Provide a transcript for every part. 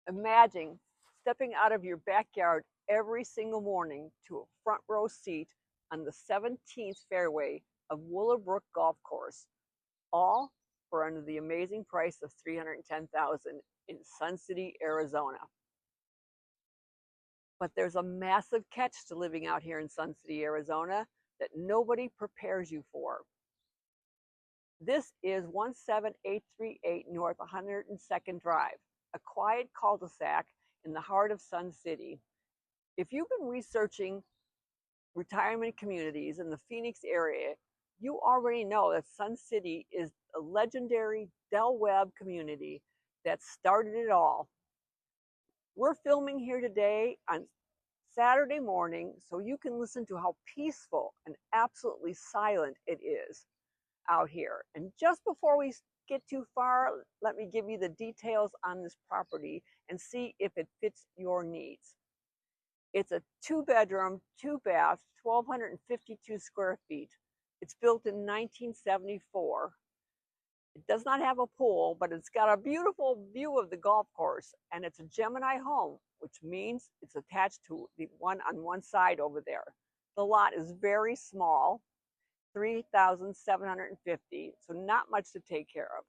Imagine stepping out of your backyard every single morning to a front row seat on the 17th fairway of Willowbrook Golf Course, all for under the amazing price of $310,000 in Sun City, Arizona. But there's a massive catch to living out here in Sun City, Arizona that nobody prepares you for. This is 17838 North 102nd Drive, a quiet cul-de-sac in the heart of Sun City. If you've been researching retirement communities in the Phoenix area, you already know that Sun City is a legendary Webb community that started it all. We're filming here today on Saturday morning so you can listen to how peaceful and absolutely silent it is out here. And just before we get too far, let me give you the details on this property and see if it fits your needs. It's a 2-bedroom, 2-bath, 1,252 square feet. It's built in 1974. It does not have a pool, but it's got a beautiful view of the golf course, and it's a Gemini home, which means it's attached to the one on one side over there. The lot is very small, 3,750, so not much to take care of.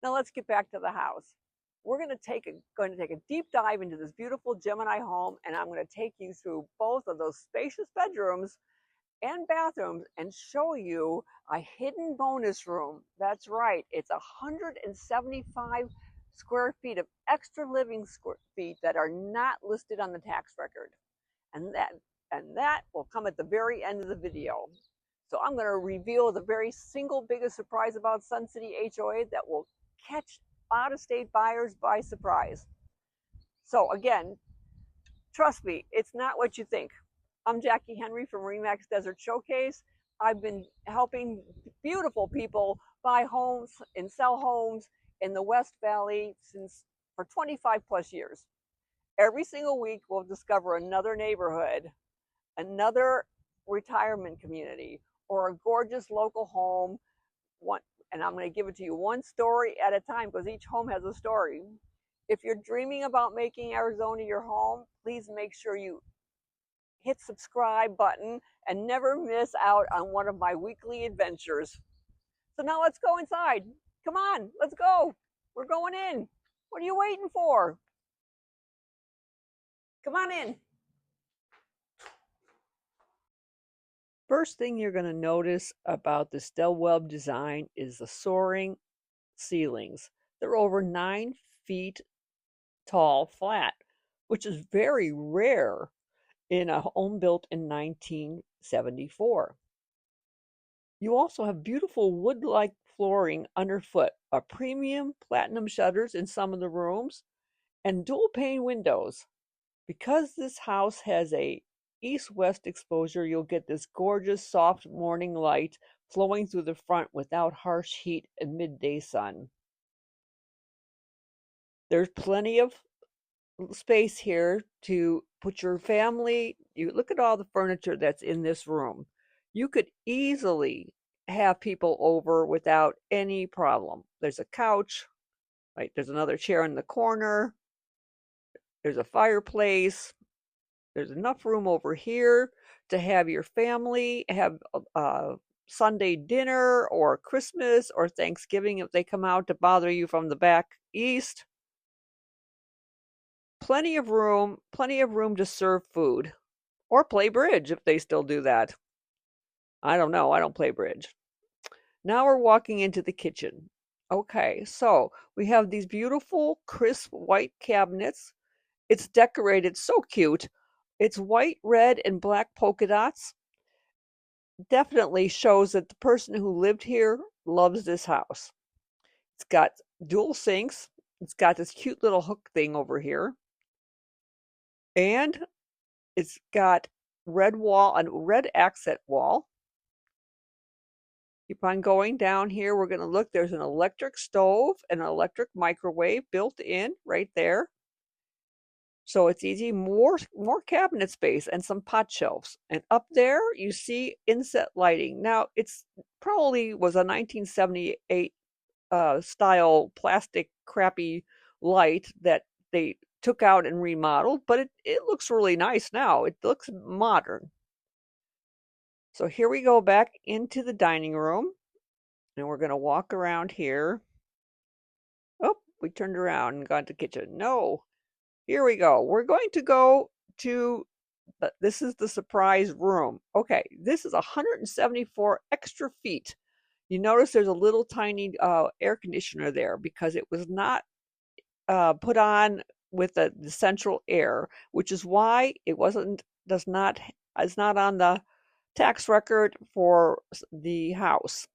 Now let's get back to the house. We're going to take a deep dive into this beautiful Gemini home, and I'm going to take you through both of those spacious bedrooms and bathrooms and show you a hidden bonus room. That's right, it's 175 square feet of extra living square feet that are not listed on the tax record, and that will come at the very end of the video. So I'm going to reveal the very single biggest surprise about Sun City HOA that will catch out-of-state buyers by surprise. So again, trust me, it's not what you think. I'm Jackie Henry from Remax Desert Showcase. I've been helping beautiful people buy homes and sell homes in the West Valley for 25 plus years. Every single week we'll discover another neighborhood, another retirement community, or a gorgeous local home. And I'm going to give it to you one story at a time because each home has a story. If you're dreaming about making Arizona your home, please make sure you hit subscribe button and never miss out on one of my weekly adventures. So now let's go inside. Come on, let's go. We're going in. What are you waiting for? Come on in. First thing you're going to notice about this Webb design is the soaring ceilings. They're over 9 feet tall flat, which is very rare in a home built in 1974. You also have beautiful wood-like flooring underfoot, premium platinum shutters in some of the rooms, and dual pane windows. Because this house has a east-west exposure, you'll get this gorgeous soft morning light flowing through the front without harsh heat and midday sun. There's plenty of space here to put your family. You look at all the furniture that's in this room. You could easily have people over without any problem. There's a couch, right? There's another chair in the corner. There's a fireplace. There's enough room over here to have your family have a Sunday dinner or Christmas or Thanksgiving if they come out to bother you from the back east. Plenty of room to serve food or play bridge if they still do that. I don't know, I don't play bridge. Now we're walking into the kitchen. Okay, so we have these beautiful crisp white cabinets. It's decorated so cute. It's white, red, and black polka dots. Definitely shows that the person who lived here loves this house. It's got dual sinks. It's got this cute little hook thing over here. And it's got red accent wall. Keep on going down here. We're going to look. There's an electric stove and an electric microwave built in right there. So it's easy, more cabinet space and some pot shelves. And up there you see inset lighting. Now it's probably was a 1978 style plastic crappy light that they took out and remodeled, but it looks really nice now. It looks modern. So here we go back into the dining room, and we're going to walk around here. Oh, we turned around and got to the kitchen. No, here we go. We're going to go to, this is the surprise room. Okay, this is 174 extra feet. You notice there's a little tiny air conditioner there because it was not put on with the central air, which is why it is not on the tax record for the house.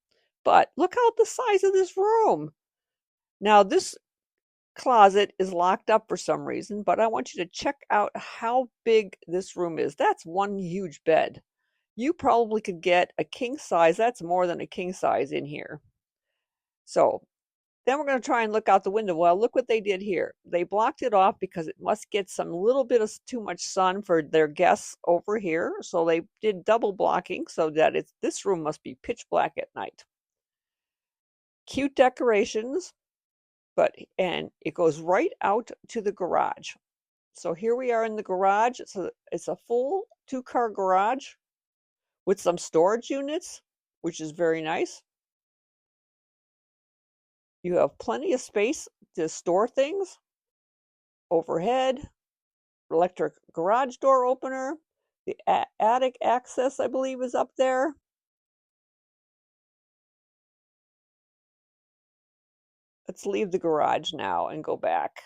But look out the size of this room. Now this closet is locked up for some reason, but I want you to check out how big this room is. That's one huge bed. You probably could get a king size. That's more than a king size in here. So then we're going to try and look out the window. Well, look what they did here. They blocked it off because it must get some little bit of too much sun for their guests over here. So they did double blocking so that this room must be pitch black at night. Cute decorations, and it goes right out to the garage. So here we are in the garage. It's a full 2-car garage with some storage units, which is very nice. You have plenty of space to store things. Overhead, electric garage door opener. The attic access, I believe, is up there. Let's leave the garage now and go back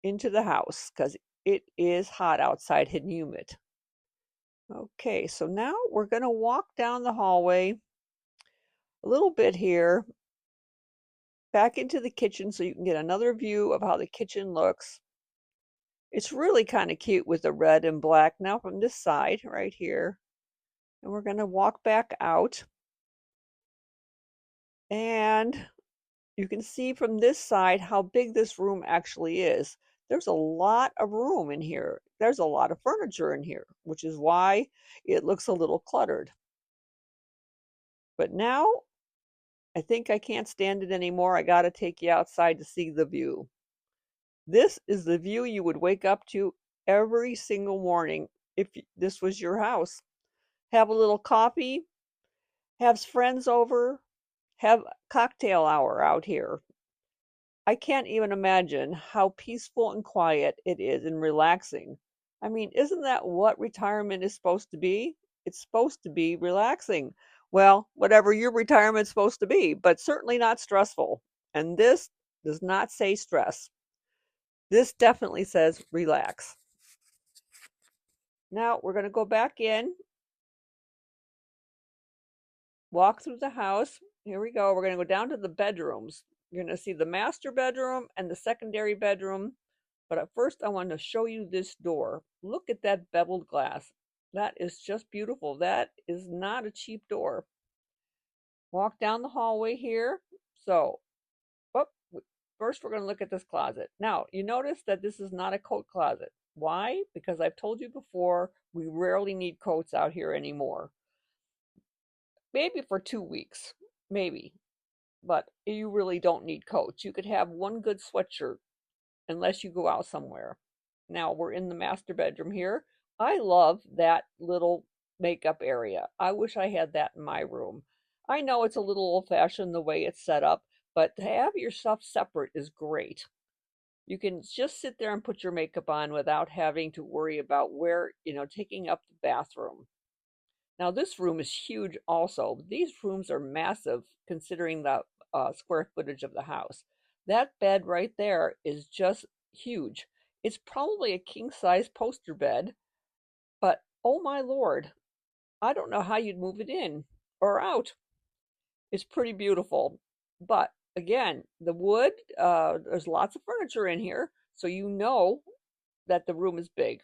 into the house because it is hot outside and humid. Okay, so now we're going to walk down the hallway a little bit here, back into the kitchen so you can get another view of how the kitchen looks. It's really kind of cute with the red and black. Now from this side right here, and we're going to walk back out, and you can see from this side how big this room actually is. There's a lot of room in here. There's a lot of furniture in here, which is why it looks a little cluttered. But now I think I can't stand it anymore. I got to take you outside to see the view. This is the view you would wake up to every single morning if this was your house. Have a little coffee, have friends over, have cocktail hour out here. I can't even imagine how peaceful and quiet it is and relaxing. I mean, isn't that what retirement is supposed to be? It's supposed to be relaxing. Well, whatever your retirement's supposed to be, but certainly not stressful. And this does not say stress. This definitely says relax. Now we're going to go back in, walk through the house. Here we go. We're going to go down to the bedrooms. You're going to see the master bedroom and the secondary bedroom. But at first, I want to show you this door. Look at that beveled glass. That is just beautiful. That is not a cheap door. Walk down the hallway here. So, first we're going to look at this closet. Now, you notice that this is not a coat closet. Why? Because I've told you before, we rarely need coats out here anymore. Maybe for 2 weeks, maybe. But you really don't need coats. You could have one good sweatshirt unless you go out somewhere. Now we're in the master bedroom here. I love that little makeup area. I wish I had that in my room. I know it's a little old-fashioned the way it's set up, but to have your stuff separate is great. You can just sit there and put your makeup on without having to worry about where, taking up the bathroom. Now this room is huge also. These rooms are massive considering the square footage of the house. That bed right there is just huge. It's probably a king-size poster bed, but oh my Lord, I don't know how you'd move it in or out. It's pretty beautiful. But again, the wood, there's lots of furniture in here, so you know that the room is big.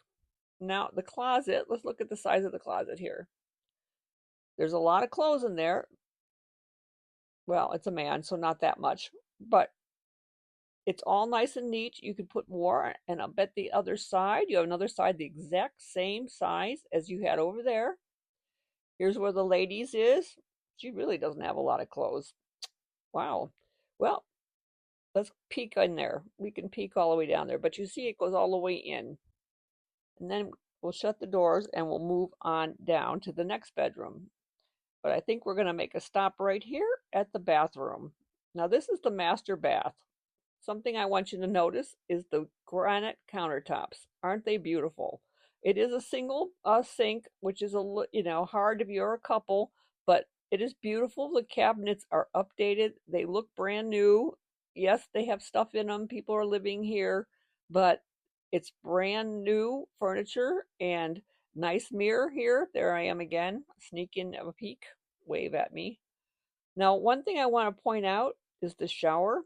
Now the closet, let's look at the size of the closet here. There's a lot of clothes in there. Well, it's a man, so not that much, but it's all nice and neat. You could put more, and I'll bet the other side, you have another side the exact same size as you had over there. Here's where the ladies is. She really doesn't have a lot of clothes. Wow. Well, let's peek in there. We can peek all the way down there, but you see it goes all the way in. And then we'll shut the doors and we'll move on down to the next bedroom. But I think we're going to make a stop right here at the bathroom. Now, this is the master bath. Something I want you to notice is the granite countertops. Aren't they beautiful? It is a single sink, which is hard if you're a couple, but it is beautiful. The cabinets are updated. They look brand new. Yes, they have stuff in them. People are living here, but it's brand new furniture and nice mirror here. There I am again. Sneak in a peek. Wave at me. Now, one thing I want to point out is the shower.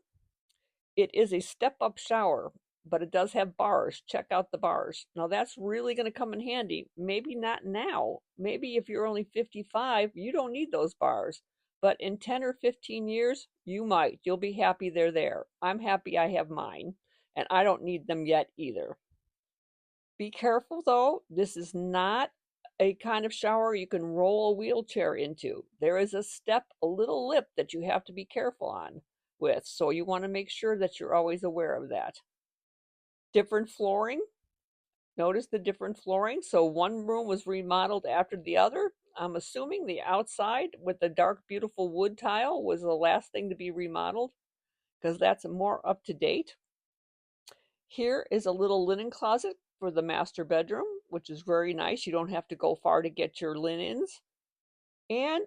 It is a step-up shower, but it does have bars. Check out the bars. Now, that's really going to come in handy. Maybe not now. Maybe if you're only 55, you don't need those bars. But in 10 or 15 years, you might. You'll be happy they're there. I'm happy I have mine, and I don't need them yet either. Be careful, though. This is not a kind of shower you can roll a wheelchair into. There is a step, a little lip that you have to be careful on with. So you want to make sure that you're always aware of that. Different flooring. Notice the different flooring. So one room was remodeled after the other. I'm assuming the outside with the dark, beautiful wood tile was the last thing to be remodeled because that's more up to date. Here is a little linen closet for the master bedroom, which is very nice. You don't have to go far to get your linens. And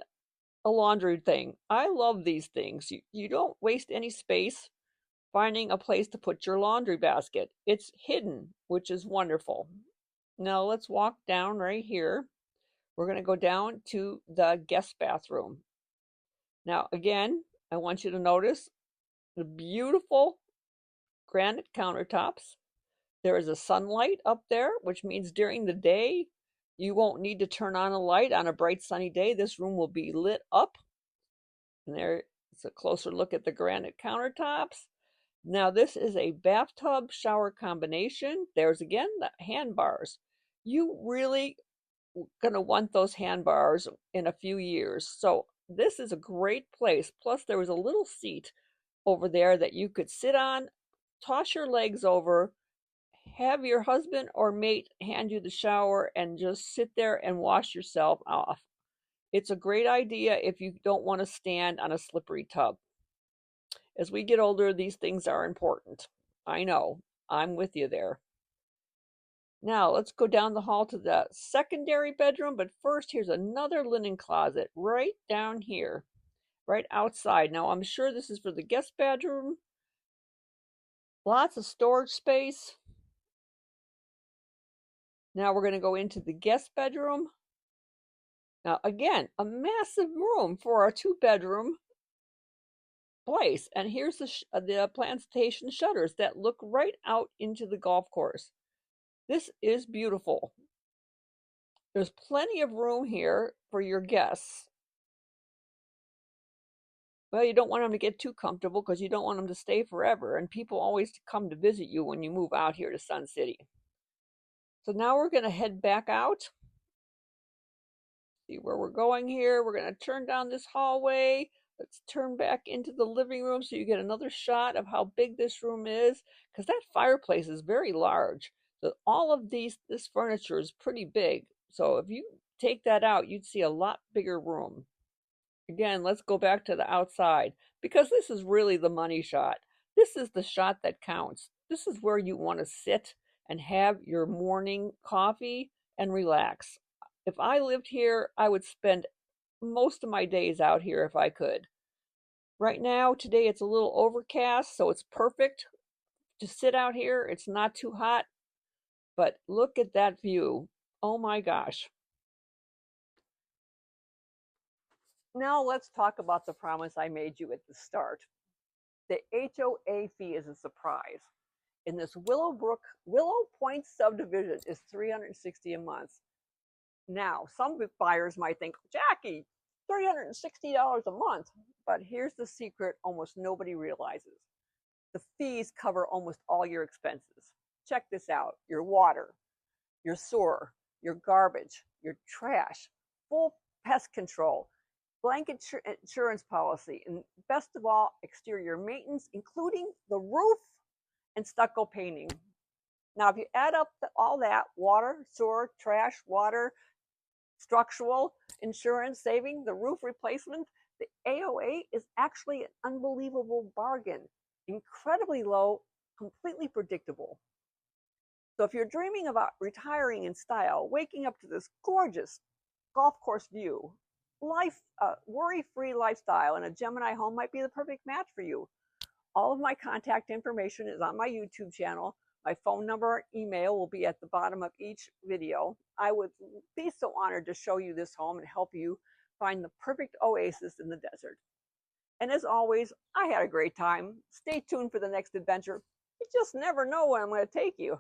a laundry thing. I love these things. You don't waste any space finding a place to put your laundry basket. It's hidden, which is wonderful. Now let's walk down right here. We're going to go down to the guest bathroom. Now again, I want you to notice the beautiful granite countertops. There is a sunlight up there, which means during the day, you won't need to turn on a light on a bright sunny day. This room will be lit up. And there's a closer look at the granite countertops. Now this is a bathtub shower combination. There's again the handbars. You really gonna want those handbars in a few years. So this is a great place. Plus there was a little seat over there that you could sit on, toss your legs over, have your husband or mate hand you the shower and just sit there and wash yourself off. It's a great idea if you don't want to stand on a slippery tub. As we get older, these things are important. I know. I'm with you there. Now, let's go down the hall to the secondary bedroom, but first, here's another linen closet right down here, right outside. Now, I'm sure this is for the guest bedroom. Lots of storage space. Now, we're going to go into the guest bedroom. Now, again, a massive room for a two-bedroom place. And here's the plantation shutters that look right out into the golf course. This is beautiful. There's plenty of room here for your guests. Well, you don't want them to get too comfortable because you don't want them to stay forever. And people always come to visit you when you move out here to Sun City. So now we're going to head back out. See where we're going here. We're going to turn down this hallway. Let's turn back into the living room so you get another shot of how big this room is, because that fireplace is very large. So all of this furniture is pretty big. So if you take that out, you'd see a lot bigger room. Again, let's go back to the outside because this is really the money shot. This is the shot that counts. This is where you want to sit and have your morning coffee and relax. If I lived here, I would spend most of my days out here if I could. Right now, today it's a little overcast, so it's perfect to sit out here. It's not too hot, but look at that view. Oh my gosh. Now let's talk about the promise I made you at the start. The HOA fee is a surprise. In this Willow Point subdivision is $360 a month. Now, some buyers might think, Jackie, $360 a month. But here's the secret almost nobody realizes. The fees cover almost all your expenses. Check this out. Your water, your sewer, your garbage, your trash, full pest control. blanket insurance policy, and best of all, exterior maintenance, including the roof and stucco painting. Now, if you add up all that, water, sewer, trash, water, structural, insurance, saving, the roof replacement, the AOA is actually an unbelievable bargain. Incredibly low, completely predictable. So if you're dreaming about retiring in style, waking up to this gorgeous golf course view, worry-free lifestyle in a Gemini home might be the perfect match for you. All of my contact information is on my YouTube channel. My phone number, email will be at the bottom of each video. I would be so honored to show you this home and help you find the perfect oasis in the desert. And as always, I had a great time. Stay tuned for the next adventure. You just never know where I'm going to take you.